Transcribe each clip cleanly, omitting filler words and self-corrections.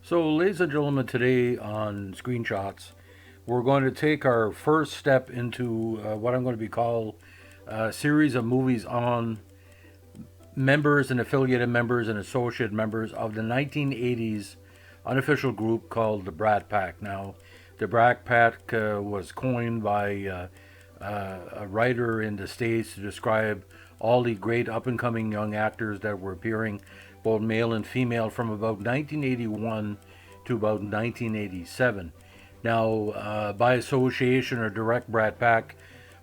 So, ladies and gentlemen, today on Screenshots, we're going to take our first step into what I'm going to be called a series of movies on members and affiliated members and associate members of the 1980s unofficial group called the Brat Pack. Now, the Brat Pack was coined by a writer in the States to describe all the great up and coming young actors that were appearing, both male and female, from about 1981 to about 1987. Now, by association or direct Brat Pack,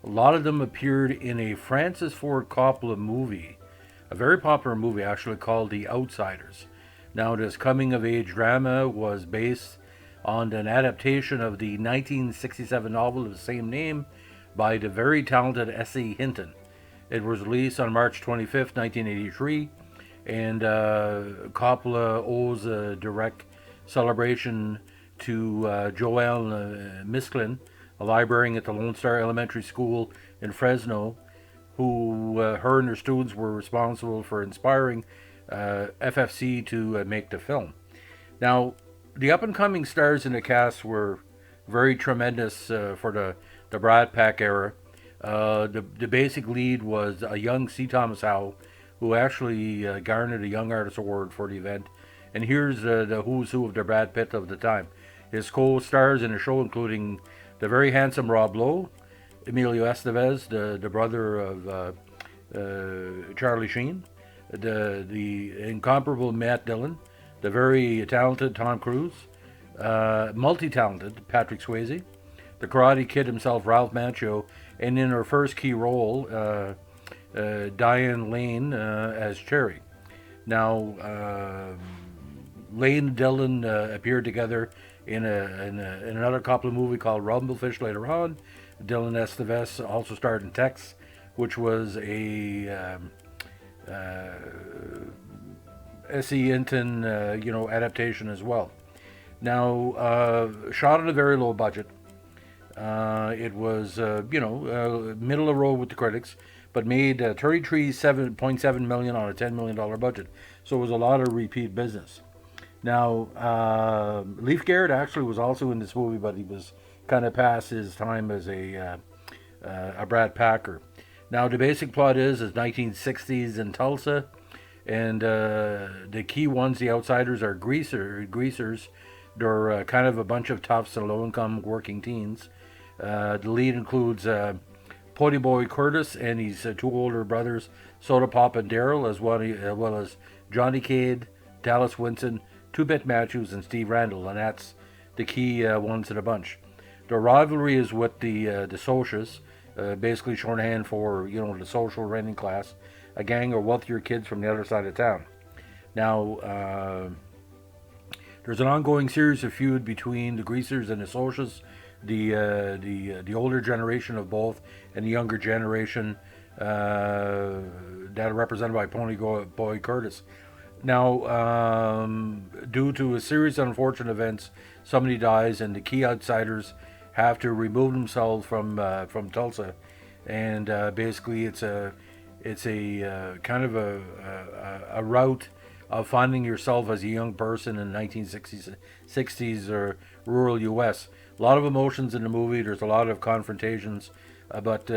a lot of them appeared in a Francis Ford Coppola movie, a very popular movie actually called The Outsiders. Now, this coming of age drama was based on an adaptation of the 1967 novel of the same name by the very talented S.E. Hinton. It was released on March 25th, 1983, and Coppola owes a direct celebration to Joelle Misklin, a librarian at the Lone Star Elementary School in Fresno, who her and her students were responsible for inspiring FFC to make the film. Now, the up and coming stars in the cast were very tremendous for the Brad Pack era. The basic lead was a young C. Thomas Howell, who actually garnered a Young Artist Award for the event. And here's the who's who of the Brad Pitt of the time. His co-stars in the show including the very handsome Rob Lowe, Emilio Estevez, the brother of Charlie Sheen, the incomparable Matt Dillon, the very talented Tom Cruise, multi-talented Patrick Swayze, the Karate Kid himself, Ralph Macchio, and in her first key role, Diane Lane as Cherry. Now, Lane and Dillon appeared together in another Coppola movie called Rumblefish later on. Dylan Estevez also starred in Tex, which was a S.E. Hinton, adaptation as well. Now, shot on a very low budget. It was, middle of the road with the critics, but made 33.7 million on a $10 million budget. So it was a lot of repeat business. Now, Leif Garrett actually was also in this movie, but he was kind of past his time as a Brad Packer. Now, the basic plot is 1960s in Tulsa, and the key ones, the outsiders, are greasers. They're kind of a bunch of toughs and low-income working teens. The lead includes Potty Boy Curtis and his two older brothers, Soda Pop and Daryl, as well as Johnny Cade, Dallas Winston, Two-Bit Matthews, and Steve Randall, and that's the key ones in the bunch. The rivalry is with the Socias, basically shorthand for the social renting class, a gang of wealthier kids from the other side of town. Now, there's an ongoing series of feud between the Greasers and the Socias, the older generation of both, and the younger generation that are represented by Pony Boy Curtis. Now, due to a series of unfortunate events, somebody dies, and the key outsiders have to remove themselves from Tulsa, and basically it's a kind of a route of finding yourself as a young person in the 1960s or rural U.S. A lot of emotions in the movie. There's a lot of confrontations, but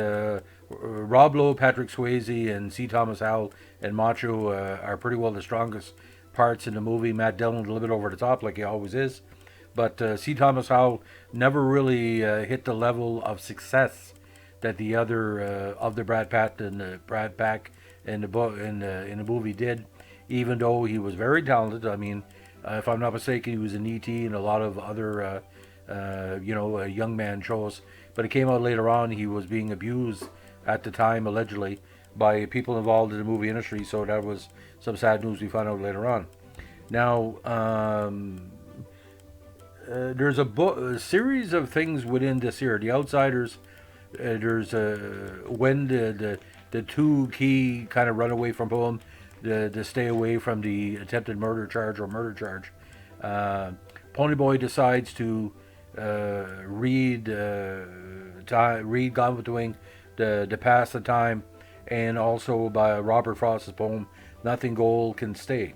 Rob Lowe, Patrick Swayze, and C. Thomas Howell and Macho are pretty well the strongest parts in the movie. Matt Dillon a little bit over the top, like he always is, but C. Thomas Howell never really hit the level of success that the other of the Brad Pack and the Brad Pack in the movie did. Even though he was very talented, I mean, if I'm not mistaken, he was in E.T. and a lot of other young man shows. But it came out later on he was being abused at the time, allegedly, by people involved in the movie industry. So that was some sad news we found out later on. Now, there's a series of things within this here. The Outsiders, there's when the two key kind of run away from home to stay away from the attempted murder charge or murder charge. Ponyboy decides to read Gone with the Wind to pass the time, and also by Robert Frost's poem "Nothing Gold Can Stay."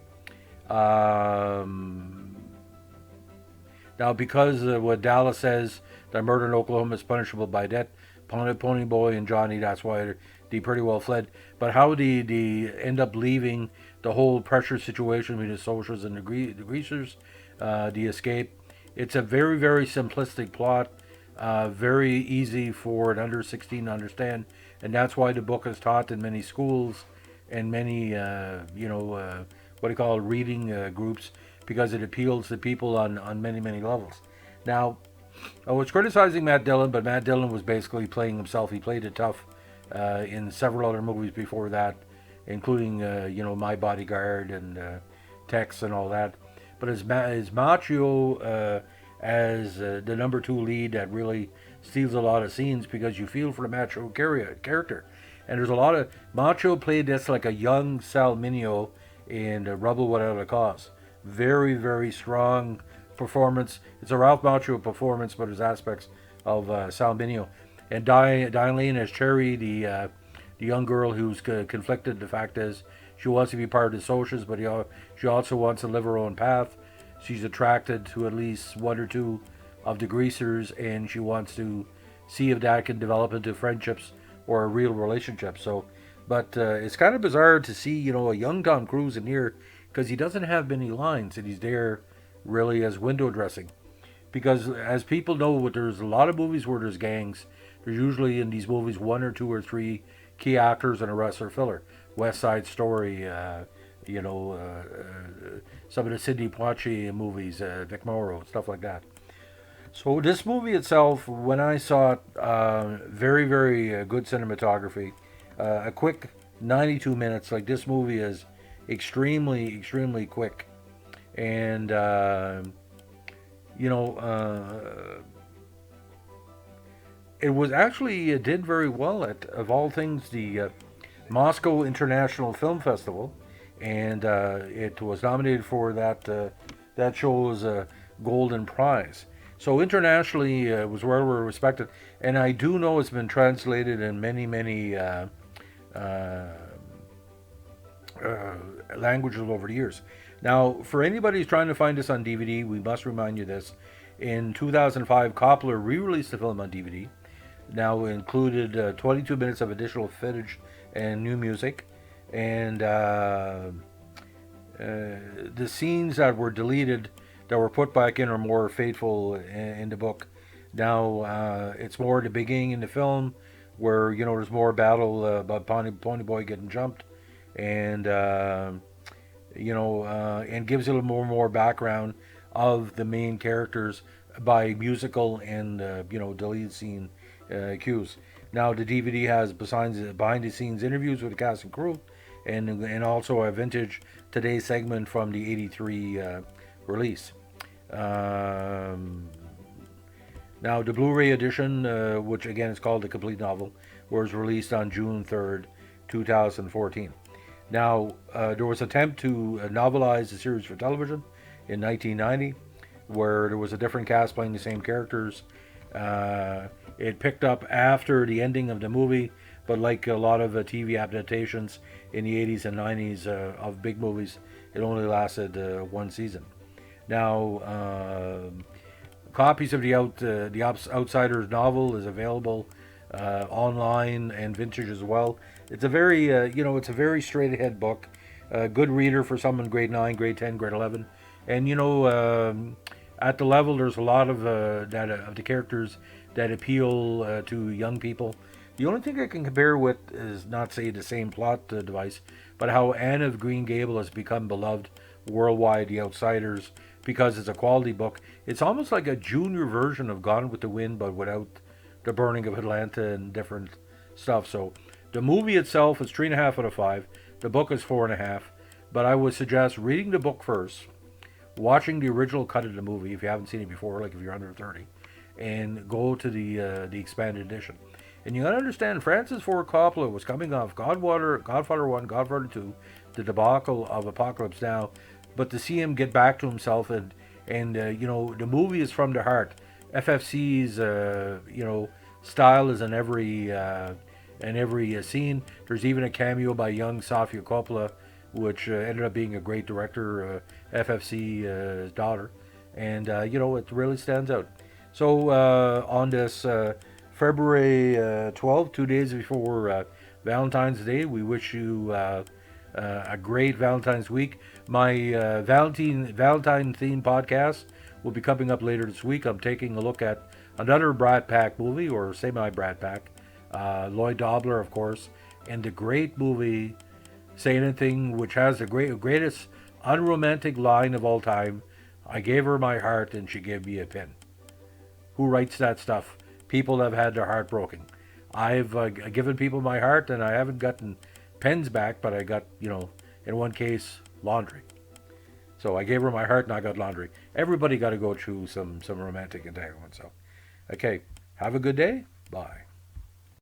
Now, because what Dallas says that murder in Oklahoma is punishable by death, Pony Boy and Johnny, that's why they pretty well fled. But how they end up leaving the whole pressure situation between the soldiers and the greasers, the escape. It's a very, very simplistic plot, very easy for an under 16 to understand, and that's why the book is taught in many schools and many, what do you call it, reading groups, because it appeals to people on many, many levels. Now, I was criticizing Matt Dillon, but Matt Dillon was basically playing himself. He played it tough in several other movies before that, including, My Bodyguard and Tex and all that. But as Macchio as the number two lead, that really steals a lot of scenes because you feel for the Macchio character. And there's a lot of... Macchio played this like a young Sal Mineo in Rebel Without a Cause. Very, very strong performance. It's a Ralph Macchio performance, but there's aspects of Sal Mineo. And Diane Lane as Cherry, the young girl who's conflicted. The fact is, she wants to be part of the socials, but she also wants to live her own path. She's attracted to at least one or two of the greasers, and she wants to see if that can develop into friendships or a real relationship. So, but it's kind of bizarre to see, a young Tom Cruise in here, because he doesn't have many lines, and he's there really as window dressing. Because as people know, there's a lot of movies where there's gangs. There's usually in these movies one or two or three key actors and a rest are filler. West Side Story, some of the Sidney Poitier movies, Vic Morrow, stuff like that. So this movie itself, when I saw it, very, very good cinematography. A quick 92 minutes. Like, this movie is extremely, extremely quick. And, it was actually, it did very well at, of all things, the Moscow International Film Festival. And it was nominated for that show's Golden Prize. So internationally, it was well respected, and I do know it's been translated in many, many languages over the years. Now, for anybody who's trying to find this on DVD, we must remind you this. In 2005, Coppola re-released the film on DVD. Now it included 22 minutes of additional footage and new music, and the scenes that were deleted that were put back in are more faithful in the book. Now it's more the beginning in the film where there's more battle about Pony Boy getting jumped, and and gives a little more background of the main characters by musical and deleted scene cues. Now the DVD has behind the scenes interviews with the cast and crew, and also a vintage Today segment from the '83 release. Now the Blu-ray edition, which again is called the complete novel, was released on June 3rd, 2014. Now there was an attempt to novelize the series for television in 1990, where there was a different cast playing the same characters. It picked up after the ending of the movie, but like a lot of TV adaptations in the 80s and 90s of big movies, it only lasted one season. Now, copies of the Outsiders novel is available online and vintage as well. It's a very, it's a very straight ahead book. A good reader for someone grade 9, grade 10, grade 11. And, at the level, there's a lot of of the characters that appeal to young people. The only thing I can compare with is not say the same plot device, but how Anne of Green Gable has become beloved worldwide, The Outsiders, because it's a quality book. It's almost like a junior version of Gone with the Wind, but without the burning of Atlanta and different stuff. So the movie itself is 3.5 out of 5. The book is 4.5. But I would suggest reading the book first, watching the original cut of the movie if you haven't seen it before, like if you're under 30, and go to the expanded edition. And you gotta understand, Francis Ford Coppola was coming off Godfather 1, Godfather 2, the debacle of Apocalypse Now, but to see him get back to himself and the movie is from the heart. FFC's style is in every scene. There's even a cameo by young Sofia Coppola, which ended up being a great director, FFC's daughter, and it really stands out. So on this February 12th, 2 days before Valentine's Day, we wish you a great Valentine's week. My Valentine themed podcast will be coming up later this week. I'm taking a look at another Brat Pack movie, or semi Brat Pack, Lloyd Dobler, of course, and the great movie Say Anything, which has the greatest unromantic line of all time. I gave her my heart and she gave me a pin. Who writes that stuff? People have had their heart broken. I've given people my heart and I haven't gotten pens back, but I got, in one case, laundry. So I gave her my heart and I got laundry. Everybody got to go through some romantic entanglement. So, okay, have a good day. Bye.